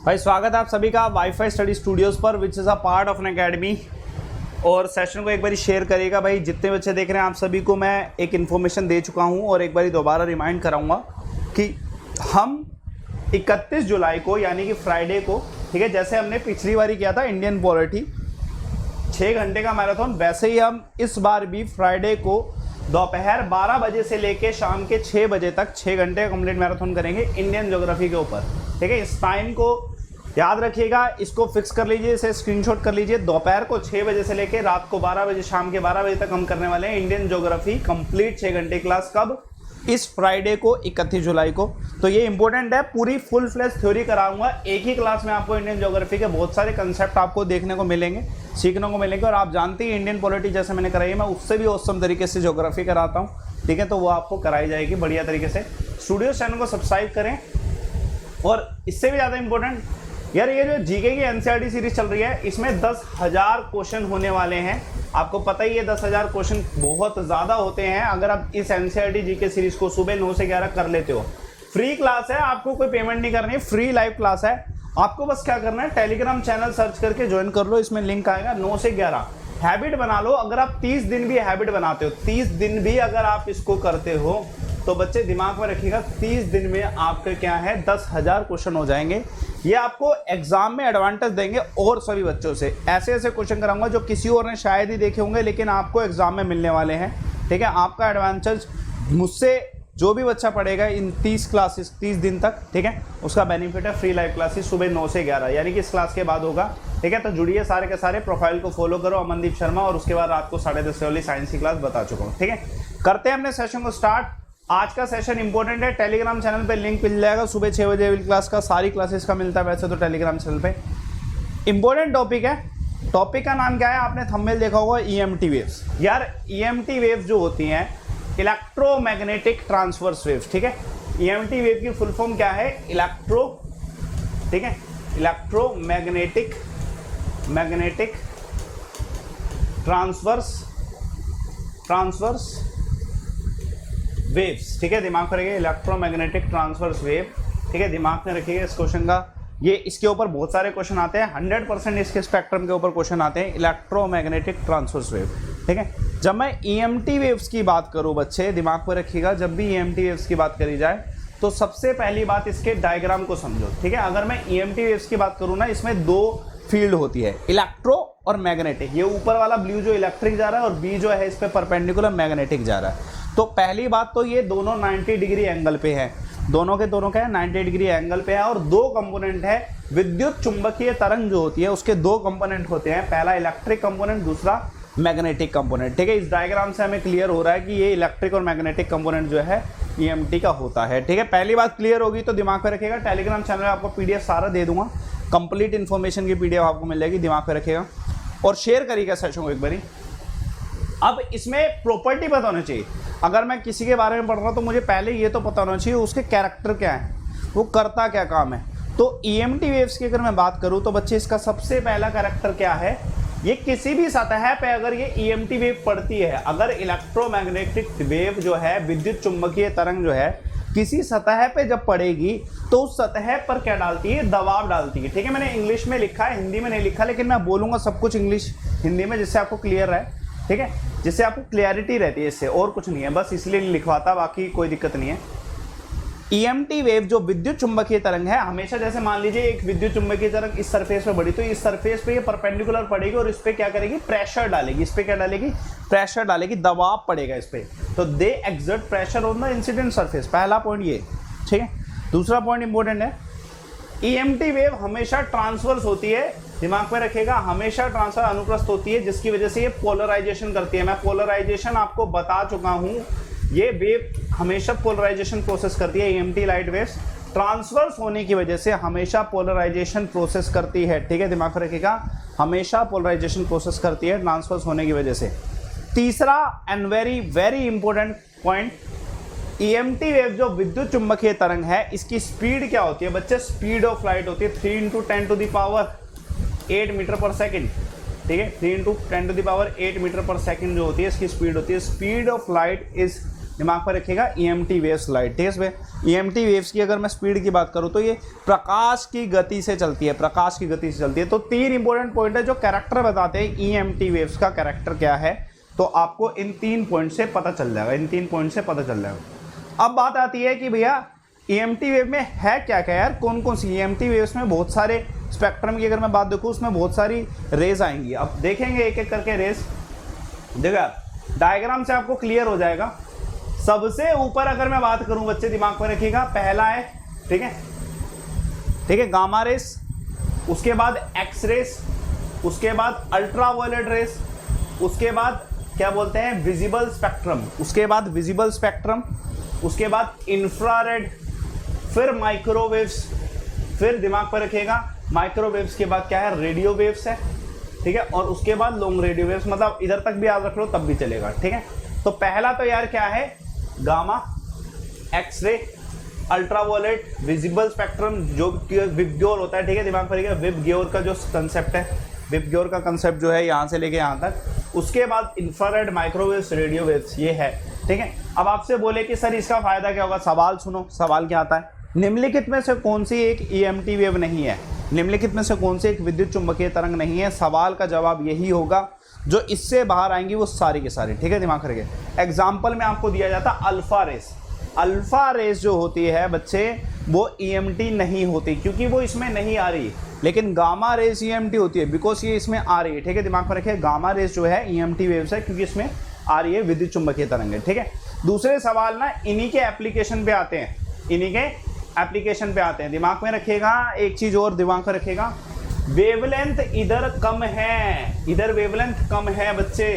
भाई स्वागत है आप सभी का वाईफाई स्टडी स्टूडियोज पर which is a part of N academy. और सेशन को एक बारी शेयर करिएगा भाई। जितने बच्चे देख रहे हैं आप सभी को मैं एक इन्फॉर्मेशन दे चुका हूं और एक बारी दोबारा रिमाइंड कराऊंगा कि हम 31 जुलाई को यानी कि फ्राइडे को, ठीक है, जैसे हमने पिछली बारी किया था इंडियन पॉलिटी 6 घंटे का मैराथन, वैसे ही हम इस बार भी फ्राइडे को दोपहर 12 बजे से लेके शाम के 6 बजे तक 6 घंटे का कंप्लीट मैराथन करेंगे इंडियन ज्योग्राफी के ऊपर। ठीक है, इस टाइम को याद रखिएगा, इसको फिक्स कर लीजिए, इसे स्क्रीनशॉट कर लीजिए। दोपहर को 6 बजे से लेके रात को 12 बजे, शाम के 12 बजे तक हम करने वाले हैं इंडियन ज्योग्राफी कंप्लीट 6 घंटे क्लास। कब? इस फ्राइडे को 31 जुलाई को। तो ये इंपॉर्टेंट है, पूरी फुल फ्लैश थ्योरी कराऊंगा एक ही क्लास में। आपको इंडियन ज्योग्राफी के बहुत सारे कंसेप्ट आपको देखने को मिलेंगे, सीखने को मिलेंगे। और आप जानते हैं इंडियन पॉलिटी जैसे मैंने कराई है, मैं उससे भी औसम तरीके से ज्योग्राफी कराता हूँ। ठीक है, तो वो आपको कराई जाएगी बढ़िया तरीके से। स्टूडियो चैनल को सब्सक्राइब करें। और इससे भी ज़्यादा इंपॉर्टेंट यार, ये जो जीके की एनसीईआरटी सीरीज चल रही है, इसमें 10,000 क्वेश्चन होने वाले हैं। आपको पता ही है 10,000 क्वेश्चन बहुत ज़्यादा होते हैं। अगर आप इस एनसीईआरटी जीके सीरीज को सुबह 9 से 11 कर लेते हो, फ्री क्लास है, आपको कोई पेमेंट नहीं करनी, फ्री लाइव क्लास है। आपको बस क्या करना है, टेलीग्राम चैनल सर्च करके ज्वाइन कर लो, इसमें लिंक आएगा। 9 से 11 हैबिट बना लो। अगर आप 30 दिन भी हैबिट बनाते हो, 30 दिन भी अगर आप इसको करते हो, तो बच्चे दिमाग में रखिएगा 30 दिन में आपके क्या है 10,000 क्वेश्चन हो जाएंगे। ये आपको एग्जाम में एडवांटेज देंगे और सभी बच्चों से। ऐसे ऐसे क्वेश्चन कराऊंगा जो किसी और ने शायद ही देखे होंगे, लेकिन आपको एग्जाम में मिलने वाले हैं। ठीक है, आपका एडवांटेज मुझसे जो भी बच्चा पढ़ेगा इन 30 क्लासेस 30 दिन तक, ठीक है, उसका बेनिफिट है फ्री लाइव क्लासेस सुबह 9 से 11, यानी कि इस क्लास के बाद होगा। ठीक है, तो जुड़िए सारे के सारे, प्रोफाइल को फॉलो करो अमनदीप शर्मा। और उसके बाद रात को 10:30 वाली साइंस की क्लास बता चुका हूँ। ठीक है, करते हैं अपने सेशन को स्टार्ट। आज का सेशन इंपॉर्टेंट है, टेलीग्राम चैनल पे लिंक मिल जाएगा। सुबह 6 बजे वाली क्लास का, सारी क्लासेस का मिलता है वैसे तो टेलीग्राम चैनल पे। इंपॉर्टेंट टॉपिक है। टॉपिक का नाम क्या है? आपने थंबनेल देखा होगा, ईएमटी वेव्स। यार ईएमटी वेव्स जो होती हैं, इलेक्ट्रोमैग्नेटिक ट्रांसवर्स वेव्स। ठीक है, ईएमटी वेव की फुल फॉर्म क्या है? ठीक है, इलेक्ट्रोमैग्नेटिक ट्रांसवर्स वेव्स। ठीक है, दिमाग में रखिएगा, इलेक्ट्रोमैग्नेटिक ट्रांसवर्स वेव। ठीक है, दिमाग में रखिएगा इस क्वेश्चन का। ये इसके ऊपर बहुत सारे क्वेश्चन आते हैं, 100% इसके स्पेक्ट्रम के ऊपर क्वेश्चन आते हैं, इलेक्ट्रोमैग्नेटिक ट्रांसवर्स वेव। ठीक है, जब मैं ईएमटी वेव्स की बात करूं बच्चे, दिमाग में रखिएगा, जब भी ईएमटी वेव्स की बात करी जाए तो सबसे पहली बात इसके डायग्राम को समझो। ठीक है, अगर मैं ईएमटी वेव्स की बात करूं ना, इसमें 2 फील्ड होती है, इलेक्ट्रो और मैग्नेटिक। ये ऊपर वाला ब्लू जो इलेक्ट्रिक जा रहा है और बी जो है इस पे परपेंडिकुलर मैग्नेटिक जा रहा है। तो पहली बात तो ये दोनों 90 डिग्री एंगल पे है, दोनों के दोनों क्या है 90 डिग्री एंगल पे है। और 2 कंपोनेंट है, विद्युत चुंबकीय तरंग जो होती है उसके 2 कंपोनेंट होते हैं, पहला इलेक्ट्रिक कंपोनेंट, दूसरा मैग्नेटिक कंपोनेंट। ठीक है, इस डायग्राम से हमें क्लियर हो रहा है कि ये इलेक्ट्रिक और मैग्नेटिक कंपोनेंट जो है ईएमटी का होता है। ठीक है, पहली बात क्लियर होगी तो दिमाग में रखिएगा। टेलीग्राम चैनल में आपको पीडीएफ सारा दे दूंगा, कंप्लीट इन्फॉर्मेशन की पीडीएफ आपको मिल जाएगी, दिमाग में रखिएगा। और शेयर करिएगा सेशन को एक बारी। अब इसमें प्रॉपर्टी पता होना चाहिए। अगर मैं किसी के बारे में पढ़ रहा हूं तो मुझे पहले ये तो पता होना चाहिए उसके कैरेक्टर क्या है, वो करता क्या काम है। तो ईएमटी वेव्स की अगर मैं बात करूं तो बच्चे इसका सबसे पहला कैरेक्टर क्या है, ये किसी भी सतह पे अगर ये ईएमटी वेव पड़ती है, अगर इलेक्ट्रोमैग्नेटिक वेव जो है, विद्युत चुंबकीय तरंग जो है, किसी सतह पे जब पड़ेगी तो उस सतह पर क्या डालती है? दबाव डालती है। ठीक है, मैंने इंग्लिश में लिखा है, हिंदी में नहीं लिखा, लेकिन मैं बोलूंगा सब कुछ इंग्लिश हिंदी में जिससे आपको क्लियर रहे। ठीक है, जिससे आपको क्लैरिटी रहती है, इससे और कुछ नहीं है, बस इसलिए लिखवाता, बाकी कोई दिक्कत नहीं है। ईएमटी वेव जो विद्युत चुंबकीय तरंग है, हमेशा जैसे मान लीजिए एक विद्युत चुंबकीय तरंग इस सरफेस पे बढ़ी, तो इस सरफेस पे ये परपेंडिकुलर पड़ेगी और इस पे क्या करेगी? प्रेशर डालेगी। इस पे क्या डालेगी? प्रेशर डालेगी, दबाव पड़ेगा इस पे। तो they exert pressure on the incident surface. पहला पॉइंट ये। ठीक है, दूसरा पॉइंट इंपॉर्टेंट है, ईएमटी वेव हमेशा ट्रांसवर्स होती है, दिमाग में रखिएगा, हमेशा ट्रांसफर अनुप्रस्थ होती है, जिसकी वजह से ये पोलराइजेशन करती है। मैं पोलराइजेशन आपको बता चुका हूं, ये वेव हमेशा पोलराइजेशन प्रोसेस करती है। ईएमटी लाइट वेव्स ट्रांसवर्स होने की वजह से हमेशा पोलराइजेशन प्रोसेस करती है। ठीक है, दिमाग में रखिएगा, हमेशा पोलराइजेशन प्रोसेस करती है ट्रांसवर्स होने की वजह से। तीसरा and very very important point, EMT wave जो विद्युत चुंबकीय तरंग है, इसकी स्पीड क्या होती है बच्चे? स्पीड ऑफ लाइट होती है 3 × 10⁸ मीटर पर सेकेंड। ठीक है, 3 × 10⁸ मीटर पर सेकेंड जो होती है इसकी स्पीड होती है। स्पीड ऑफ लाइट इज दिमाग पर रखिएगा EMT वेव्स लाइट, ठीक है। EMT वेव्स की अगर मैं स्पीड की बात करूँ तो ये प्रकाश की गति से चलती है, प्रकाश की गति से चलती है। तो 3 इंपॉर्टेंट पॉइंट है जो कैरेक्टर बताते हैं EMT वेव्स का कैरेक्टर क्या है, तो आपको इन 3 पॉइंट से पता चल जाएगा, इन 3 पॉइंट से पता चल जाएगा। अब बात आती है कि भैया EMT वेव में है क्या क्या यार, कौन कौन सी EMT वेव्स में बहुत सारे स्पेक्ट्रम की अगर मैं बात देखूँ उसमें बहुत सारी रेज आएंगी। अब देखेंगे एक एक करके रेज, देखो डायग्राम से आपको क्लियर हो जाएगा। सबसे ऊपर अगर मैं बात करूं बच्चे दिमाग में रखिएगा, पहला है, ठीक है, ठीक है, गामा रेस, उसके बाद एक्स रेस, उसके बाद अल्ट्रावायलेट रेस, उसके बाद क्या बोलते हैं विजिबल स्पेक्ट्रम, उसके बाद विजिबल स्पेक्ट्रम, उसके बाद इंफ्रारेड, फिर माइक्रोवेव्स, फिर दिमाग पर रखिएगा माइक्रोवेव्स के बाद क्या है रेडियो वेव्स है, ठीक है, और उसके बाद लॉन्ग रेडियो वेव्स, मतलब इधर तक भी याद रख लो तब भी चलेगा, ठीक है। तो पहला तो यार क्या है gamma, x-ray, ultraviolet, visible spectrum जो विबग्योर होता है, ठीक है, दिमाग पर रखिएगा विबग्योर का जो कंसेप्ट है, विबग्योर का कंसेप्ट जो है यहाँ से लेके यहाँ तक, उसके बाद इंफ्रारेड, माइक्रोवेव्स, रेडियो वेव्स, ये है, ठीक है। अब आपसे बोले कि सर इसका फायदा क्या होगा, सवाल सुनो, सवाल क्या आता है, निम्नलिखित में से कौन सी एक EMT वेव नहीं है, निम्नलिखित में से कौन सी एक विद्युत चुंबकीय तरंग नहीं है। सवाल का जवाब यही होगा, जो इससे बाहर आएंगी वो सारी की सारी, ठीक है, दिमाग रखिए। एग्जाम्पल में आपको दिया जाता अल्फा रेस, अल्फा रेस जो होती है बच्चे वो EMT नहीं होती क्योंकि वो इसमें नहीं आ रही, लेकिन गामा रेस EMT होती है बिकॉज ये इसमें आ रही है, ठीक है, दिमाग में रखिए। गामा रेस जो है EMT वेव्स है क्योंकि इसमें आ रही है विद्युत चुंबकीय तरंग, ठीक है। दूसरे सवाल ना इन्हीं के एप्लीकेशन पे आते हैं, इन्हीं के एप्लीकेशन पे आते हैं, दिमाग में रखिएगा। एक चीज और दिमाग में रखिएगा, वेवलेंथ इधर कम है, इधर वेवलेंथ कम है बच्चे,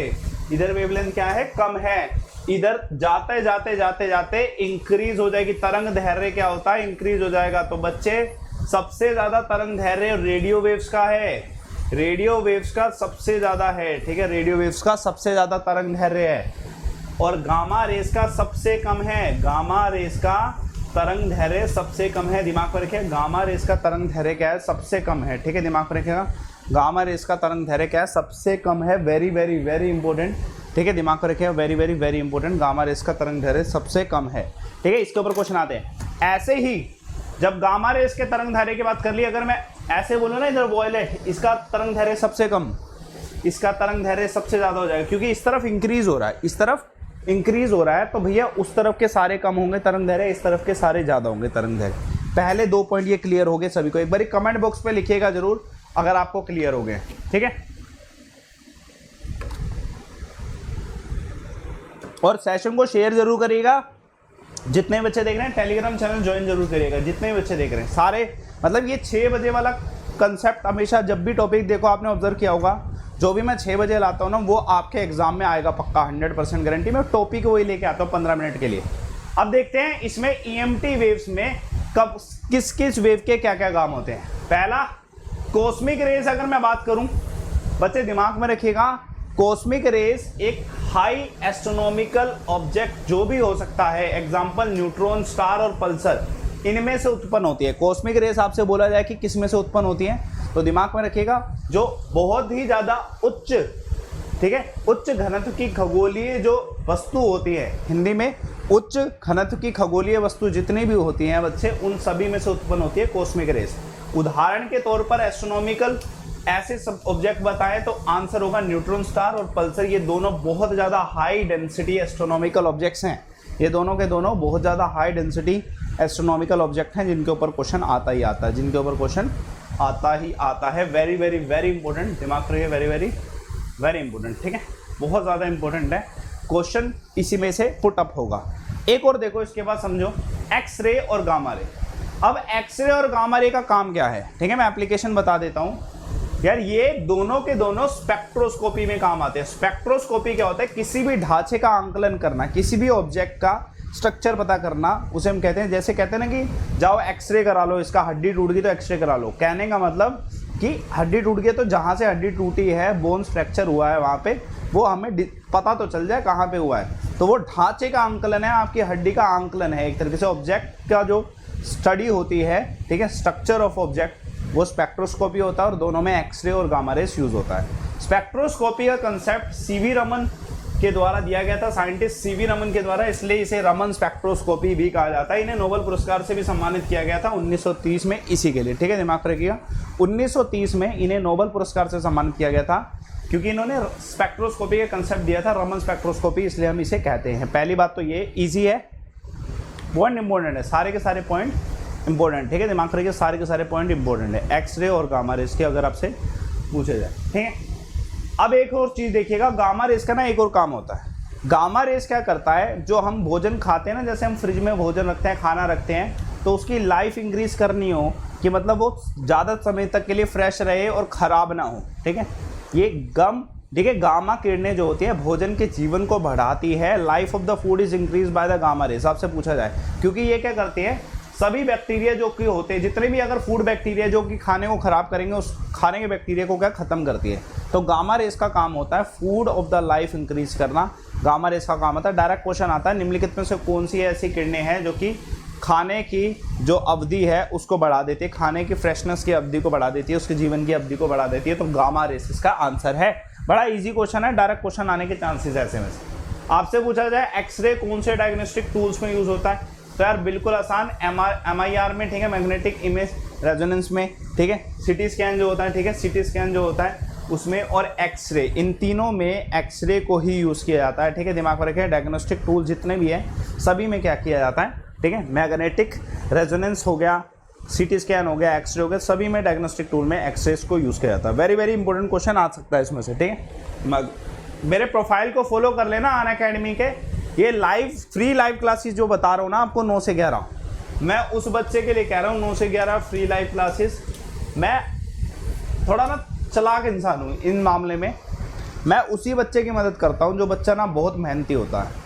इधर वेवलेंथ क्या है कम है, इधर जाते जाते जाते जाते इंक्रीज हो जाएगी, तरंग दैर्घ्य क्या होता है इंक्रीज हो जाएगा। तो बच्चे सबसे ज्यादा तरंग दैर्घ्य रेडियो वेव्स का है, रेडियो वेव्स का सबसे ज्यादा है, ठीक है, रेडियो वेव्स का सबसे ज्यादा तरंग दैर्घ्य है, और गामा रेस का सबसे कम है, गामा रेस का तरंग दैर्घ्य सबसे कम है, दिमाग पर रखिए। गामा रेस का तरंग दैर्घ्य क्या है सबसे कम है, ठीक है, दिमाग पर रखिएगा। गामा रेस का तरंग दैर्घ्य क्या है सबसे कम है, वेरी वेरी वेरी इंपॉर्टेंट, ठीक है, दिमाग पर रखिएगा, very very very important, gamma rays का तरंग दैर्घ्य सबसे कम है, ठीक है। इसके ऊपर क्वेश्चन आते हैं। ऐसे ही जब गामा रेस के तरंग दैर्घ्य की बात कर ली, अगर मैं ऐसे बोलूँ ना इधर वॉयलेट, इसका तरंग दैर्घ्य सबसे कम, इसका तरंग दैर्घ्य सबसे ज्यादा हो जाएगा क्योंकि इस तरफ इंक्रीज हो रहा है, इस तरफ इंक्रीज हो रहा है, तो भैया उस तरफ के सारे कम होंगे तरंग दैर्घ्य, इस तरफ के सारे ज्यादा होंगे तरंग दैर्घ्य। पहले 2 पॉइंट ये क्लियर हो गए सभी को, एक बार कमेंट बॉक्स पे लिखिएगा जरूर अगर आपको क्लियर हो गए, ठीक है। और सेशन को शेयर जरूर करिएगा, जितने बच्चे देख रहे हैं टेलीग्राम चैनल ज्वाइन जरूर करिएगा, जितने बच्चे देख रहे हैं सारे, मतलब ये 6 बजे वाला कंसेप्ट हमेशा जब भी टॉपिक देखो आपने ऑब्जर्व किया होगा, जो भी मैं 6 बजे लाता हूँ ना वो आपके एग्जाम में आएगा पक्का, 100% गारंटी। मैं टॉपिक वही लेके आता हूँ 15 मिनट के लिए। अब देखते हैं इसमें EMT वेव्स में कब किस किस वेव के क्या क्या काम होते हैं। पहला कॉस्मिक रेज, अगर मैं बात करूं बच्चे दिमाग में रखिएगा, कॉस्मिक रेज एक हाई एस्ट्रोनॉमिकल ऑब्जेक्ट जो भी हो सकता है, एग्जांपल न्यूट्रॉन, स्टार और पल्सर, इनमें से उत्पन्न होती है। कॉस्मिक रेज आपसे बोला जाए कि किस में से उत्पन्न होती है, तो दिमाग में रखिएगा जो बहुत ही ज्यादा उच्च, ठीक है, उच्च घनत्व की खगोलीय जो वस्तु होती है, हिंदी में उच्च घनत्व की खगोलीय वस्तु जितनी भी होती हैं बच्चे, उन सभी में से उत्पन्न होती है कॉस्मिक रेज। उदाहरण के तौर पर एस्ट्रोनॉमिकल ऐसे सब ऑब्जेक्ट बताएं तो आंसर होगा न्यूट्रॉन, स्टार और पल्सर। ये दोनों बहुत ज्यादा हाई डेंसिटी एस्ट्रोनॉमिकल ऑब्जेक्ट्स हैं, ये दोनों के दोनों बहुत ज्यादा हाई डेंसिटी एस्ट्रोनॉमिकल ऑब्जेक्ट हैं जिनके ऊपर क्वेश्चन आता ही आता है, जिनके ऊपर क्वेश्चन आता ही आता है। वेरी वेरी वेरी इंपॉर्टेंट, दिमाग रखिए, वेरी वेरी वेरी इंपॉर्टेंट, ठीक है, बहुत ज़्यादा इंपॉर्टेंट है, क्वेश्चन इसी में से पुट अप होगा। एक और देखो इसके बाद समझो, एक्सरे और गामा रे। अब एक्सरे और गामा रे का काम क्या है, ठीक है, मैं एप्लीकेशन बता देता हूँ यार। ये दोनों के दोनों स्पेक्ट्रोस्कोपी में काम आते हैं। स्पेक्ट्रोस्कोपी क्या होता है, किसी भी ढांचे का आंकलन करना, किसी भी ऑब्जेक्ट का स्ट्रक्चर पता करना, उसे हम कहते हैं, जैसे कहते हैं ना कि जाओ एक्सरे करा लो, इसका हड्डी टूट गई तो एक्सरे करा लो। कहने का मतलब कि हड्डी टूट गई तो जहाँ से हड्डी टूटी है, बोन्स फ्रैक्चर हुआ है वहाँ पे, वो हमें पता तो चल जाए कहाँ पे हुआ है। तो वो ढांचे का आंकलन है, आपकी हड्डी का आंकलन है, एक तरीके से ऑब्जेक्ट का जो स्टडी होती है, ठीक है, स्ट्रक्चर ऑफ ऑब्जेक्ट, वो स्पेक्ट्रोस्कोपी होता है, और दोनों में एक्सरे और गामा रेस यूज होता है। स्पेक्ट्रोस्कोपी का कंसेप्ट सीवी रमन के द्वारा दिया गया था, साइंटिस्ट सीवी रमन के द्वारा, इसलिए इसे रमन स्पेक्ट्रोस्कोपी भी कहा जाता है। इन्हें नोबेल पुरस्कार से भी सम्मानित किया गया था 1930 में इसी के लिए, ठीक है, दिमाग रखिएगा। 1930 में इन्हें नोबेल पुरस्कार से सम्मानित किया गया था क्योंकि इन्होंने स्पेक्ट्रोस्कोपी का कंसेप्ट दिया था, रमन स्पेक्ट्रोस्कोपी, इसलिए हम इसे कहते हैं। पहली बात तो ये ईजी है, पॉइंट इंपॉर्टेंट है, सारे के सारे पॉइंट इंपॉर्टेंट, ठीक है, दिमाग रखिए, सारे के सारे पॉइंट इंपॉर्टेंट है, एक्सरे और गामा रेस के अगर आपसे पूछे जाए, ठीक है। अब एक और चीज़ देखिएगा, गामा रेस का ना एक और काम होता है। गामा रेस क्या करता है, जो हम भोजन खाते हैं ना, जैसे हम फ्रिज में भोजन रखते हैं, खाना रखते हैं, तो उसकी लाइफ इंक्रीज करनी हो कि मतलब वो ज़्यादा समय तक के लिए फ्रेश रहे और ख़राब ना हो, ठीक है, ये देखिए गामा किरणें जो होती है भोजन के जीवन को बढ़ाती है। Life of the food is increase by the gamma rays, आपसे पूछा जाए, क्योंकि ये क्या करती है, सभी बैक्टीरिया जो कि होते हैं, जितने भी अगर फूड बैक्टीरिया जो कि खाने को ख़राब करेंगे, उस खाने के बैक्टीरिया को क्या ख़त्म करती है। तो गामा रेस का काम होता है food of the life increase करना, गामा रेस का काम होता है। डायरेक्ट क्वेश्चन आता है, निम्नलिखित में से कौन सी ऐसी किरणें हैं जो कि खाने की जो अवधि है उसको बढ़ा देती है, खाने की फ्रेशनेस की अवधि को बढ़ा देती है, उसके जीवन की अवधि को बढ़ा देती है, तो गामा रेस इसका आंसर है। बड़ा इजी क्वेश्चन है, डायरेक्ट क्वेश्चन आने के चांसेस ऐसे में से। आपसे पूछा जाए एक्सरे कौन से डायग्नोस्टिक टूल्स में यूज होता है, तो यार बिल्कुल आसान, MIR में, ठीक है, मैग्नेटिक इमेज रेजोनेंस में, ठीक है, सिटी स्कैन जो होता है, ठीक है, सिटी स्कैन जो होता है उसमें, और एक्सरे, इन तीनों में एक्सरे को ही यूज़ किया जाता है, ठीक है, दिमाग में रखें। डायग्नोस्टिक टूल जितने भी हैं सभी में क्या किया जाता है, ठीक है, मैग्नेटिक रेजोनेंस हो गया, सिटी स्कैन हो गया, एक्सरे हो गया, सभी में डायग्नोस्टिक टूल में एक्सरे को यूज़ किया जाता है। वेरी वेरी इंपॉर्टेंट क्वेश्चन आ सकता है इसमें से, ठीक है। मेरे प्रोफाइल को फॉलो कर लेना अनअकैडमी के, ये लाइव फ्री लाइव क्लासेस जो बता रहा हूँ ना आपको 9 से 11, मैं उस बच्चे के लिए कह रहा हूँ 9 से 11 फ्री लाइव क्लासेस। मैं थोड़ा ना चालाक इंसान हूँ इन मामले में, मैं उसी बच्चे की मदद करता हूँ जो बच्चा ना बहुत मेहनती होता है।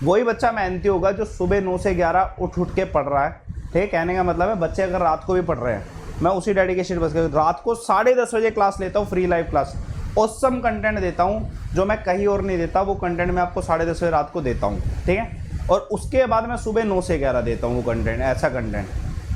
वही बच्चा मेहनती होगा जो सुबह 9 से 11 उठ के पढ़ रहा है, ठीक है, कहने का मतलब है बच्चे अगर रात को भी पढ़ रहे हैं, मैं उसी डेडिकेशन बस रात को 10:30 बजे क्लास लेता हूँ, free live class, awesome content देता हूँ जो मैं कहीं और नहीं देता, वो कंटेंट मैं आपको 10:30 बजे रात को देता हूँ, ठीक है, और उसके बाद मैं सुबह 9 से 11 देता हूँ वो कंटेंट, ऐसा कंटेंट।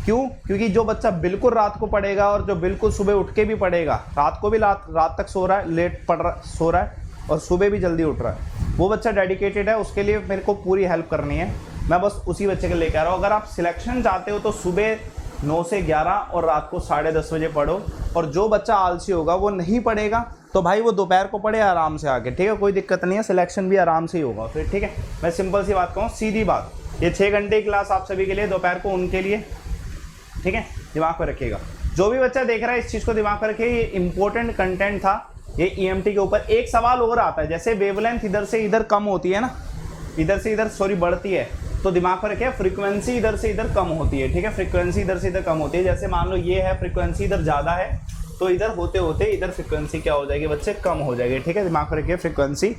क्यों? क्योंकि जो बच्चा बिल्कुल रात को पढ़ेगा और जो बिल्कुल सुबह उठ के भी पढ़ेगा, रात को भी रात तक सो रहा है, लेट सो रहा है और सुबह भी जल्दी उठ रहा है, वो बच्चा डेडिकेटेड है, उसके लिए मेरे को पूरी हेल्प करनी है, मैं बस उसी बच्चे के लेकर आ रहा हूँ। अगर आप सिलेक्शन चाहते हो तो सुबह 9 से 11 और रात को 10:30 बजे पढ़ो, और जो बच्चा आलसी होगा वो नहीं पढ़ेगा तो भाई वो दोपहर को पढ़े आराम से आके, ठीक है, कोई दिक्कत नहीं है, सिलेक्शन भी आराम से ही होगा फिर, ठीक है। मैं सिंपल सी बात कहूँ, सीधी बात, ये 6 घंटे की क्लास आप सभी के लिए, दोपहर को उनके लिए, ठीक है, दिमाग पर रखिएगा। जो भी बच्चा देख रहा है इस चीज़ को दिमाग पर रखिए, ये इंपॉर्टेंट कंटेंट था, ये EMT के ऊपर। एक सवाल और आता है, जैसे वेवलेंथ इधर से इधर कम होती है ना, इधर से इधर सॉरी बढ़ती है, तो दिमाग पर रखिए फ्रीक्वेंसी इधर से इधर कम होती है, ठीक है, फ्रीक्वेंसी इधर से इधर कम होती है। जैसे मान लो ये है फ्रीक्वेंसी इधर ज़्यादा है, तो इधर होते होते इधर फ्रीक्वेंसी क्या हो जाएगी बच्चे, कम हो जाएगी, ठीक है, दिमाग पर रखिए फ्रीक्वेंसी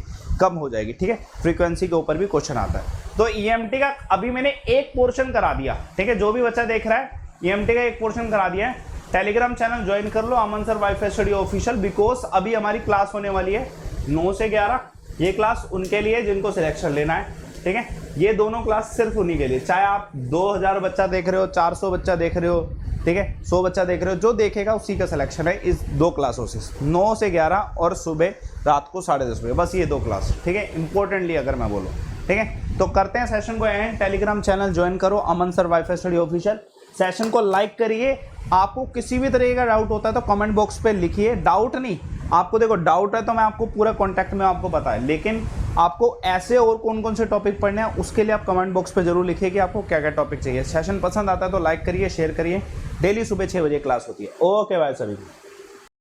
कम हो जाएगी, ठीक है, फ्रीक्वेंसी के ऊपर भी क्वेश्चन आता है। तो EMT का अभी मैंने एक पोर्शन करा दिया, ठीक है, जो भी बच्चा देख रहा है EMT का एक पोर्शन करा दिया है। टेलीग्राम चैनल ज्वाइन कर लो, Aman sir WiFi study official, because अभी हमारी क्लास होने वाली है 9 से 11, ये क्लास उनके लिए जिनको सिलेक्शन लेना है, ठीक है, ये दोनों क्लास सिर्फ उन्हीं के लिए, चाहे आप 2000 बच्चा देख रहे हो, 400 बच्चा देख रहे हो, ठीक है, 100 बच्चा देख रहे हो, जो देखेगा उसी का सिलेक्शन है इस 2 क्लासों से, 9 से 11 और सुबह रात को 10:30 बजे, बस ये 2 क्लास, ठीक है, इंपॉर्टेंटली अगर मैं बोलूँ, ठीक है। तो करते हैं सेशन को एंड, टेलीग्राम चैनल ज्वाइन करो, Aman sir WiFi study official, session को लाइक करिए। आपको किसी भी तरह का डाउट होता है तो कमेंट बॉक्स पे लिखिए, डाउट नहीं, आपको देखो डाउट है तो मैं आपको पूरा कॉन्टैक्ट में आपको पता है, लेकिन आपको ऐसे और कौन कौन से टॉपिक पढ़ने हैं उसके लिए आप कमेंट बॉक्स पे जरूर लिखिए कि आपको क्या क्या टॉपिक चाहिए। सेशन पसंद आता है तो लाइक करिए, शेयर करिए, डेली सुबह 6 बजे क्लास होती है। ओके बाय सभी।